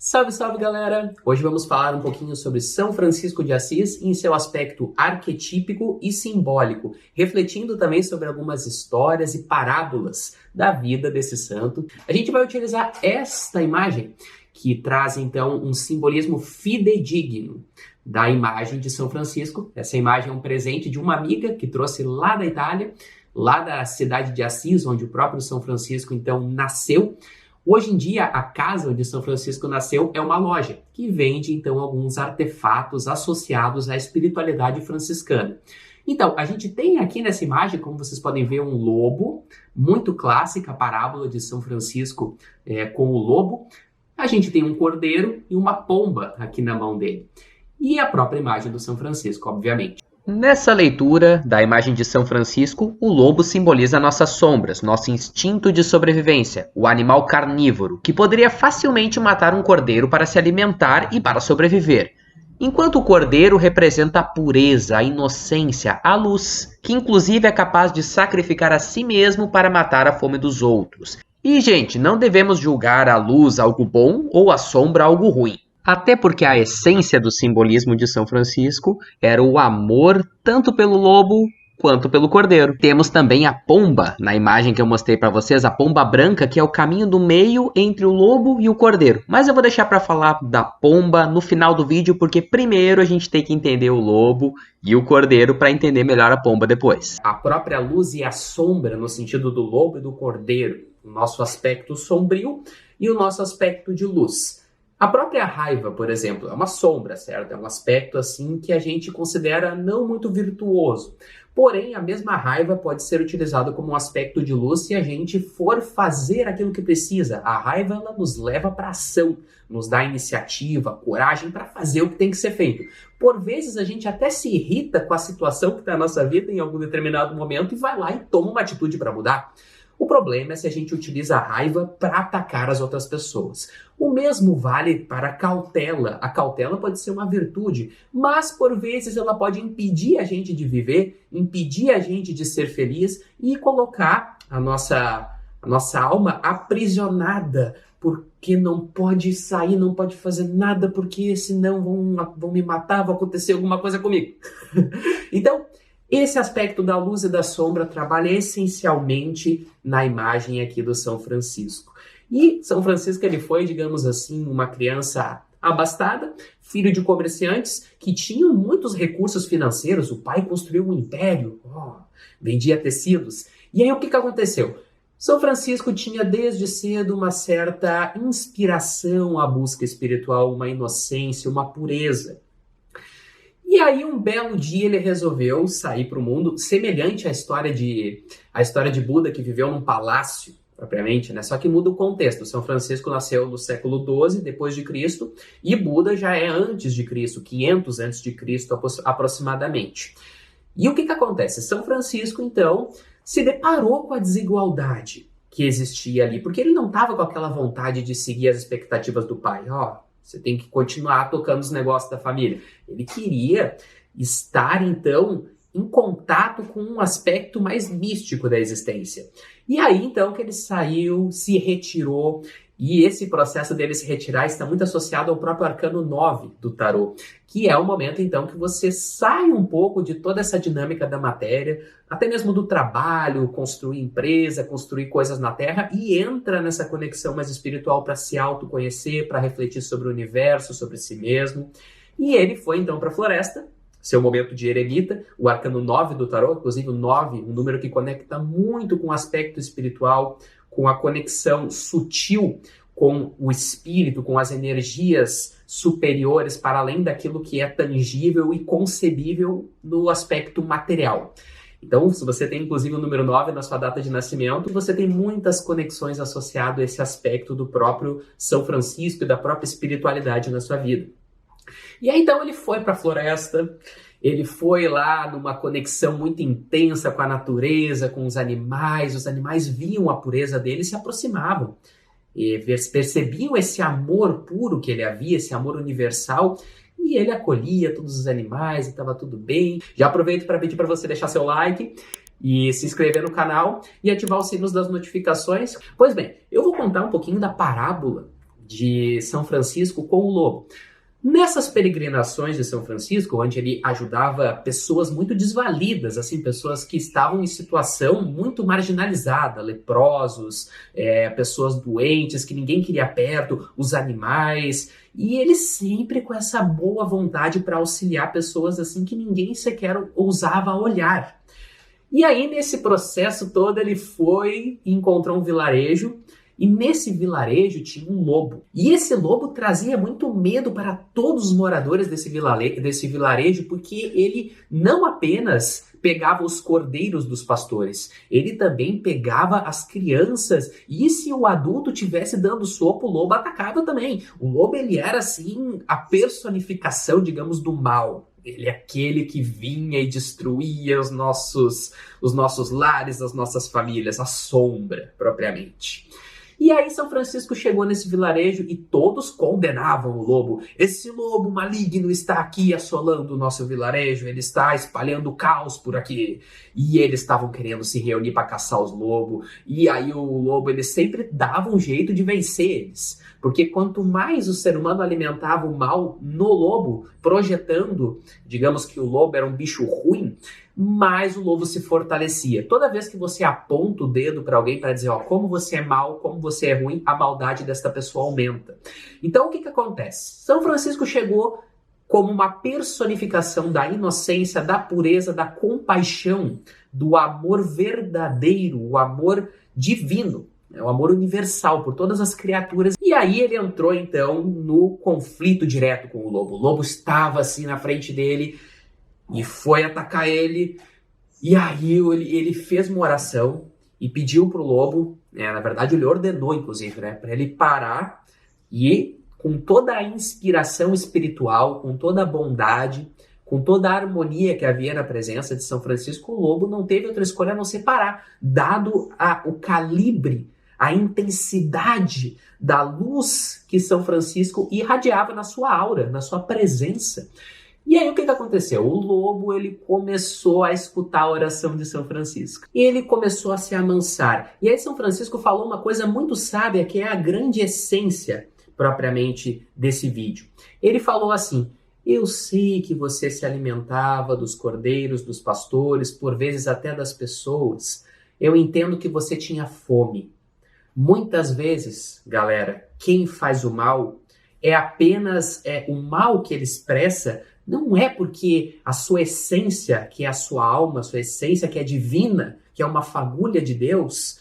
Salve, salve galera! Hoje vamos falar um pouquinho sobre São Francisco de Assis em seu aspecto arquetípico e simbólico, refletindo também sobre algumas histórias e parábolas da vida desse santo. A gente vai utilizar esta imagem, que traz então um simbolismo fidedigno da imagem de São Francisco. Essa imagem é um presente de uma amiga que trouxe lá da Itália, lá da cidade de Assis, onde o próprio São Francisco então nasceu. Hoje em dia, a casa onde São Francisco nasceu é uma loja, que vende, então, alguns artefatos associados à espiritualidade franciscana. Então, a gente tem aqui nessa imagem, como vocês podem ver, um lobo, muito clássica, a parábola de São Francisco com o lobo. A gente tem um cordeiro e uma pomba aqui na mão dele. E a própria imagem do São Francisco, obviamente. Nessa leitura da imagem de São Francisco, o lobo simboliza nossas sombras, nosso instinto de sobrevivência, o animal carnívoro, que poderia facilmente matar um cordeiro para se alimentar e para sobreviver. Enquanto o cordeiro representa a pureza, a inocência, a luz, que inclusive é capaz de sacrificar a si mesmo para matar a fome dos outros. E, gente, não devemos julgar a luz algo bom ou a sombra algo ruim. Até porque a essência do simbolismo de São Francisco era o amor tanto pelo lobo quanto pelo cordeiro. Temos também a pomba, na imagem que eu mostrei para vocês, a pomba branca, que é o caminho do meio entre o lobo e o cordeiro. Mas eu vou deixar para falar da pomba no final do vídeo, porque primeiro a gente tem que entender o lobo e o cordeiro para entender melhor a pomba depois. A própria luz e a sombra, no sentido do lobo e do cordeiro, o nosso aspecto sombrio e o nosso aspecto de luz. A própria raiva, por exemplo, é uma sombra, certo? É um aspecto assim que a gente considera não muito virtuoso. Porém, a mesma raiva pode ser utilizada como um aspecto de luz se a gente for fazer aquilo que precisa. A raiva ela nos leva para ação, nos dá iniciativa, coragem para fazer o que tem que ser feito. Por vezes a gente até se irrita com a situação que está na nossa vida em algum determinado momento e vai lá e toma uma atitude para mudar. O problema é se a gente utiliza a raiva para atacar as outras pessoas. O mesmo vale para a cautela. A cautela pode ser uma virtude, mas por vezes ela pode impedir a gente de viver, impedir a gente de ser feliz e colocar a nossa alma aprisionada, porque não pode sair, não pode fazer nada, porque senão vão me matar, vai acontecer alguma coisa comigo. Então, esse aspecto da luz e da sombra trabalha essencialmente na imagem aqui do São Francisco. E São Francisco ele foi, digamos assim, uma criança abastada, filho de comerciantes que tinham muitos recursos financeiros. O pai construiu um império, vendia tecidos. E aí o que aconteceu? São Francisco tinha desde cedo uma certa inspiração à busca espiritual, uma inocência, uma pureza. E aí, um belo dia, ele resolveu sair para o mundo, semelhante à história de Buda, que viveu num palácio, propriamente, né? Só que muda o contexto. São Francisco nasceu no século XII, depois de Cristo, e Buda já é antes de Cristo, 500 antes de Cristo aproximadamente. E o que acontece? São Francisco, então, se deparou com a desigualdade que existia ali, porque ele não estava com aquela vontade de seguir as expectativas do pai. Você tem que continuar tocando os negócios da família. Ele queria estar, então, em contato com um aspecto mais místico da existência. E aí, então, que ele saiu, se retirou, e esse processo dele se retirar está muito associado ao próprio arcano 9 do tarô, que é o momento, então, que você sai um pouco de toda essa dinâmica da matéria, até mesmo do trabalho, construir empresa, construir coisas na Terra, e entra nessa conexão mais espiritual para se autoconhecer, para refletir sobre o universo, sobre si mesmo. E ele foi, então, para a floresta, seu momento de eremita, o arcano 9 do tarô, inclusive o 9, um número que conecta muito com o aspecto espiritual, com a conexão sutil com o espírito, com as energias superiores para além daquilo que é tangível e concebível no aspecto material. Então, se você tem inclusive o número 9 na sua data de nascimento, você tem muitas conexões associadas a esse aspecto do próprio São Francisco e da própria espiritualidade na sua vida. E aí, então, ele foi para a floresta, ele foi lá numa conexão muito intensa com a natureza, com os animais viam a pureza dele e se aproximavam. E percebiam esse amor puro que ele havia, esse amor universal, e ele acolhia todos os animais e estava tudo bem. Já aproveito para pedir para você deixar seu like e se inscrever no canal e ativar os sinos das notificações. Pois bem, eu vou contar um pouquinho da parábola de São Francisco com o lobo. Nessas peregrinações de São Francisco, onde ele ajudava pessoas muito desvalidas, assim, pessoas que estavam em situação muito marginalizada, leprosos, pessoas doentes, que ninguém queria perto, os animais, e ele sempre com essa boa vontade para auxiliar pessoas assim que ninguém sequer ousava olhar. E aí, nesse processo todo, ele foi e encontrou um vilarejo. E nesse vilarejo tinha um lobo. E esse lobo trazia muito medo para todos os moradores desse vilarejo, porque ele não apenas pegava os cordeiros dos pastores, ele também pegava as crianças. E se o adulto tivesse dando sopa, o lobo atacava também. O lobo, ele era assim a personificação, digamos, do mal. Ele é aquele que vinha e destruía os nossos lares, as nossas famílias, a sombra, propriamente. E aí São Francisco chegou nesse vilarejo e todos condenavam o lobo. Esse lobo maligno está aqui assolando o nosso vilarejo, ele está espalhando caos por aqui. E eles estavam querendo se reunir para caçar os lobos. E aí o lobo, ele sempre dava um jeito de vencer eles. Porque quanto mais o ser humano alimentava o mal no lobo, projetando, digamos que o lobo era um bicho ruim, mais o lobo se fortalecia. Toda vez que você aponta o dedo para alguém para dizer, ó, como você é mal, como você é ruim, a maldade desta pessoa aumenta. Então o que acontece? São Francisco chegou como uma personificação da inocência, da pureza, da compaixão, do amor verdadeiro, o amor divino. É o amor universal por todas as criaturas. E aí ele entrou, então, no conflito direto com o lobo. O lobo estava assim na frente dele e foi atacar ele. E aí ele fez uma oração e pediu para o lobo, na verdade ele ordenou, inclusive, para ele parar e, com toda a inspiração espiritual, com toda a bondade, com toda a harmonia que havia na presença de São Francisco, o lobo não teve outra escolha a não ser parar, dado o calibre, a intensidade da luz que São Francisco irradiava na sua aura, na sua presença. E aí o que aconteceu? O lobo, ele começou a escutar a oração de São Francisco. E ele começou a se amansar. E aí São Francisco falou uma coisa muito sábia, que é a grande essência, propriamente, desse vídeo. Ele falou assim: eu sei que você se alimentava dos cordeiros, dos pastores, por vezes até das pessoas. Eu entendo que você tinha fome. Muitas vezes, galera, quem faz o mal é apenas o mal que ele expressa, não é porque a sua essência, que é a sua alma, a sua essência que é divina, que é uma fagulha de Deus,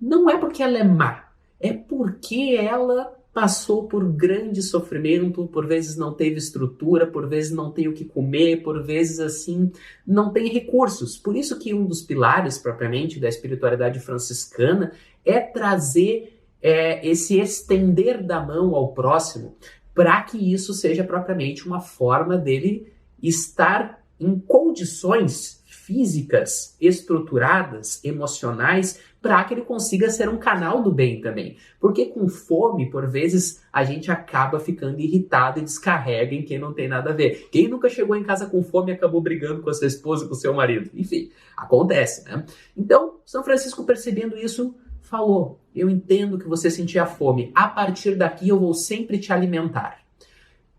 não é porque ela é má, é porque ela passou por grande sofrimento, por vezes não teve estrutura, por vezes não tem o que comer, por vezes assim não tem recursos. Por isso que um dos pilares propriamente da espiritualidade franciscana é trazer esse estender da mão ao próximo, para que isso seja propriamente uma forma dele estar em condições físicas, estruturadas, emocionais, para que ele consiga ser um canal do bem também. Porque com fome, por vezes, a gente acaba ficando irritado e descarrega em quem não tem nada a ver. Quem nunca chegou em casa com fome e acabou brigando com a sua esposa, com o seu marido? Enfim, acontece, né? Então, São Francisco, percebendo isso, falou: eu entendo que você sentia fome. A partir daqui eu vou sempre te alimentar.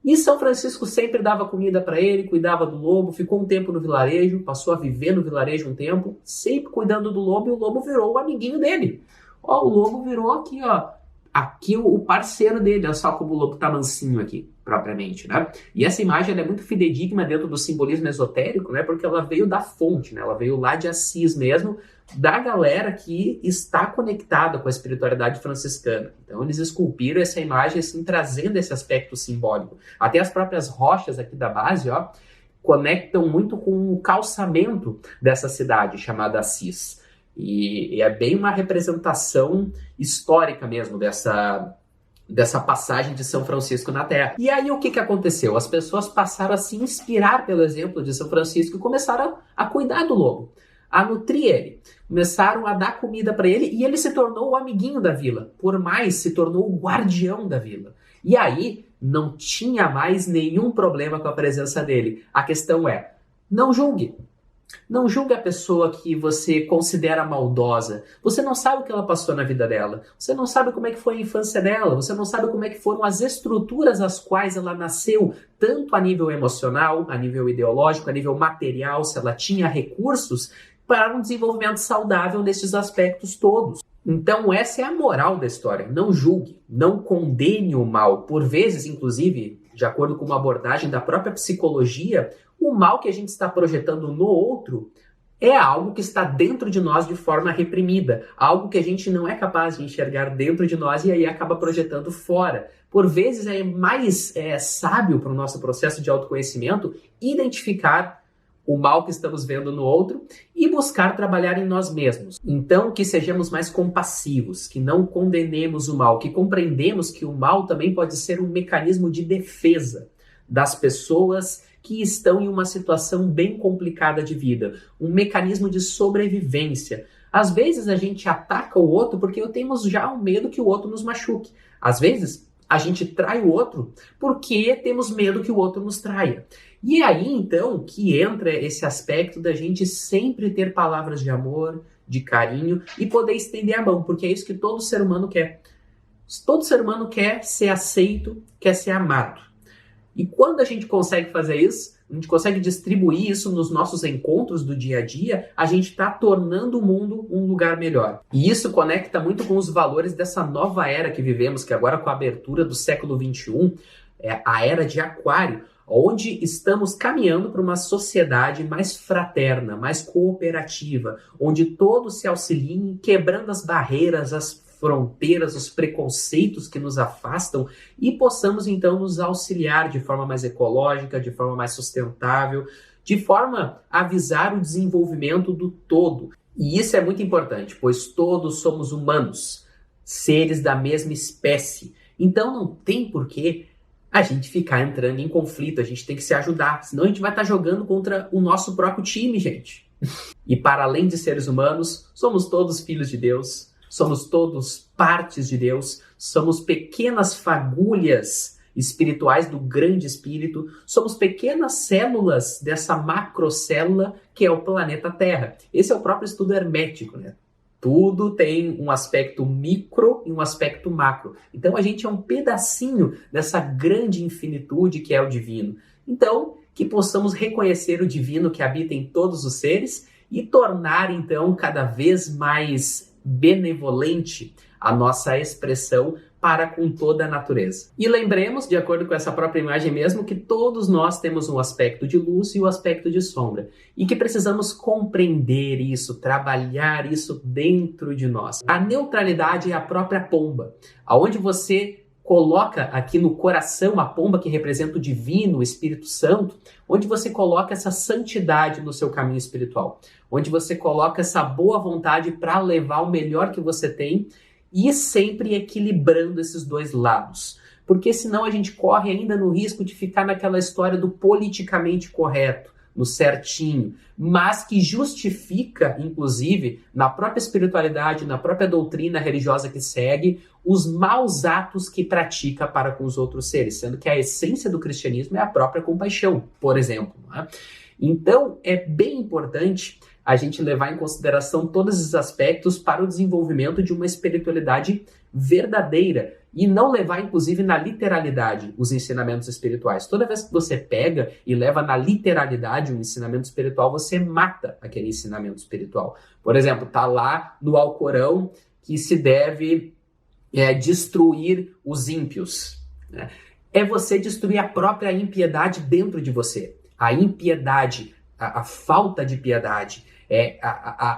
E São Francisco sempre dava comida para ele, cuidava do lobo, ficou um tempo no vilarejo, passou a viver no vilarejo um tempo, sempre cuidando do lobo, e o lobo virou o amiguinho dele. Ó, o lobo virou aqui o parceiro dele. Olha só como o lobo tá mansinho aqui, propriamente, né? E essa imagem ela é muito fidedigna dentro do simbolismo esotérico, né? Porque ela veio da fonte, né? Ela veio lá de Assis mesmo, da galera que está conectada com a espiritualidade franciscana. Então eles esculpiram essa imagem assim, trazendo esse aspecto simbólico. Até as próprias rochas aqui da base, ó, conectam muito com o calçamento dessa cidade chamada Assis. E é bem uma representação histórica mesmo dessa passagem de São Francisco na Terra. E aí o que aconteceu? As pessoas passaram a se inspirar pelo exemplo de São Francisco e começaram a cuidar do lobo, a nutrir ele. Começaram a dar comida para ele e ele se tornou o amiguinho da vila. Por mais, se tornou o guardião da vila. E aí não tinha mais nenhum problema com a presença dele. A questão é, não julgue. Não julgue a pessoa que você considera maldosa. Você não sabe o que ela passou na vida dela. Você não sabe como é que foi a infância dela. Você não sabe como é que foram as estruturas às quais ela nasceu, tanto a nível emocional, a nível ideológico, a nível material, se ela tinha recursos para um desenvolvimento saudável nesses aspectos todos. Então essa é a moral da história. Não julgue, não condene o mal. Por vezes, inclusive, de acordo com uma abordagem da própria psicologia, o mal que a gente está projetando no outro é algo que está dentro de nós de forma reprimida, algo que a gente não é capaz de enxergar dentro de nós e aí acaba projetando fora. Por vezes é mais sábio para o nosso processo de autoconhecimento identificar o mal que estamos vendo no outro e buscar trabalhar em nós mesmos. Então, que sejamos mais compassivos, que não condenemos o mal, que compreendemos que o mal também pode ser um mecanismo de defesa das pessoas que estão em uma situação bem complicada de vida, um mecanismo de sobrevivência. Às vezes a gente ataca o outro porque temos já um medo que o outro nos machuque. Às vezes a gente trai o outro porque temos medo que o outro nos traia. E aí então que entra esse aspecto da gente sempre ter palavras de amor, de carinho e poder estender a mão, porque é isso que todo ser humano quer. Todo ser humano quer ser aceito, quer ser amado. E quando a gente consegue fazer isso, a gente consegue distribuir isso nos nossos encontros do dia a dia, a gente está tornando o mundo um lugar melhor. E isso conecta muito com os valores dessa nova era que vivemos, que agora com a abertura do século XXI, é a era de Aquário, onde estamos caminhando para uma sociedade mais fraterna, mais cooperativa, onde todos se auxiliem, quebrando as barreiras, as fronteiras, os preconceitos que nos afastam e possamos então nos auxiliar de forma mais ecológica, de forma mais sustentável, de forma a visar o desenvolvimento do todo. E isso é muito importante, pois todos somos humanos, seres da mesma espécie. Então não tem porquê a gente ficar entrando em conflito, a gente tem que se ajudar, senão a gente vai estar jogando contra o nosso próprio time, gente. E para além de seres humanos, somos todos filhos de Deus, somos todos partes de Deus, somos pequenas fagulhas espirituais do grande espírito, somos pequenas células dessa macrocélula que é o planeta Terra. Esse é o próprio estudo hermético, né? Tudo tem um aspecto micro e um aspecto macro. Então a gente é um pedacinho dessa grande infinitude que é o divino. Então, que possamos reconhecer o divino que habita em todos os seres e tornar, então, cada vez mais benevolente a nossa expressão para com toda a natureza. E lembremos, de acordo com essa própria imagem mesmo, que todos nós temos um aspecto de luz e um aspecto de sombra, e que precisamos compreender isso, trabalhar isso dentro de nós. A neutralidade é a própria pomba, aonde você coloca aqui no coração a pomba que representa o divino, o Espírito Santo, onde você coloca essa santidade no seu caminho espiritual, onde você coloca essa boa vontade para levar o melhor que você tem e sempre equilibrando esses dois lados. Porque senão a gente corre ainda no risco de ficar naquela história do politicamente correto, no certinho, mas que justifica, inclusive, na própria espiritualidade, na própria doutrina religiosa que segue, os maus atos que pratica para com os outros seres, sendo que a essência do cristianismo é a própria compaixão, por exemplo. Né? Então, é bem importante a gente levar em consideração todos esses aspectos para o desenvolvimento de uma espiritualidade verdadeira e não levar, inclusive, na literalidade os ensinamentos espirituais. Toda vez que você pega e leva na literalidade um ensinamento espiritual, você mata aquele ensinamento espiritual. Por exemplo, está lá no Alcorão que se deve destruir os ímpios. Né? É você destruir a própria impiedade dentro de você. A impiedade, a falta de piedade,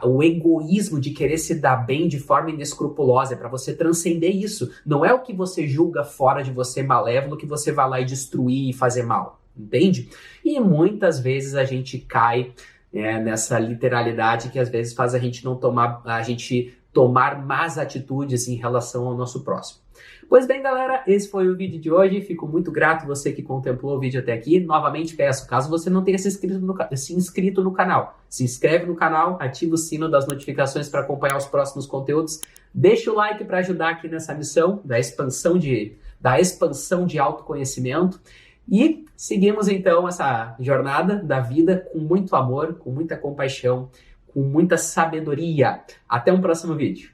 o egoísmo de querer se dar bem de forma inescrupulosa, é para você transcender isso. Não é o que você julga fora de você malévolo que você vai lá e destruir e fazer mal, entende? E muitas vezes a gente cai nessa literalidade que às vezes faz a gente tomar más atitudes em relação ao nosso próximo. Pois bem, galera, esse foi o vídeo de hoje. Fico muito grato você que contemplou o vídeo até aqui. Novamente peço, caso você não tenha se inscrito no canal, se inscreve no canal, ativa o sino das notificações para acompanhar os próximos conteúdos. Deixa o like para ajudar aqui nessa missão da expansão de autoconhecimento. E seguimos então essa jornada da vida com muito amor, com muita compaixão, com muita sabedoria. Até um próximo vídeo.